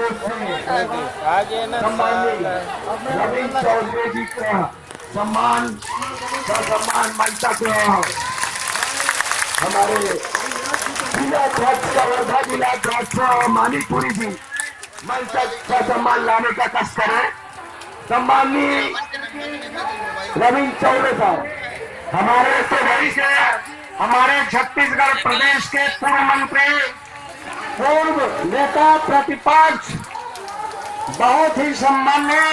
ओर से सम्मानित रविंद्र चौधरी जी का सम्मान मानता को हमारे जिलाध्यक्ष वर्धा जिलाध्यक्ष मानीपुरी जी मंच का सम्मान लाने का कष्ट करें। सम्मानीय रविंद्र चौधरी साहब हमारे से वरिष्ठ है, हमारे छत्तीसगढ़ प्रदेश के पूर्व मंत्री, पूर्व नेता प्रतिपक्ष, बहुत ही सम्मानीय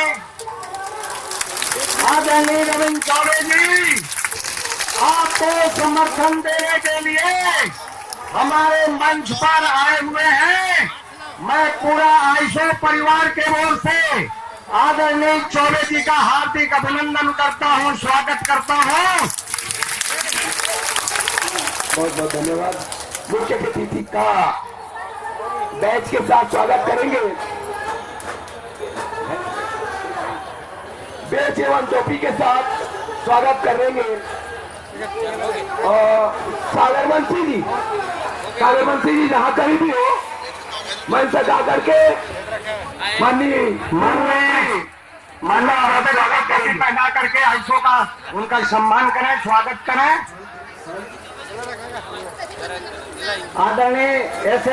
आदरणीय रविंद्र चौधरी जी, आपको समर्थन देने के लिए हमारे मंच पर आए हुए हैं। मैं पूरा आयशो परिवार के ओर से आदरणीय चौधरी जी का हार्दिक अभिनंदन करता हूं, स्वागत करता हूं। बहुत बहुत धन्यवाद। मुख्य अतिथि का बैच के साथ स्वागत करेंगे। बैच एवं टोपी के साथ स्वागत करेंगे। सागरवंशी जी जहां कहीं भी हो मन से जा करके पहना करके आयशो का उनका सम्मान करें, स्वागत करें। आदरणीय ऐसे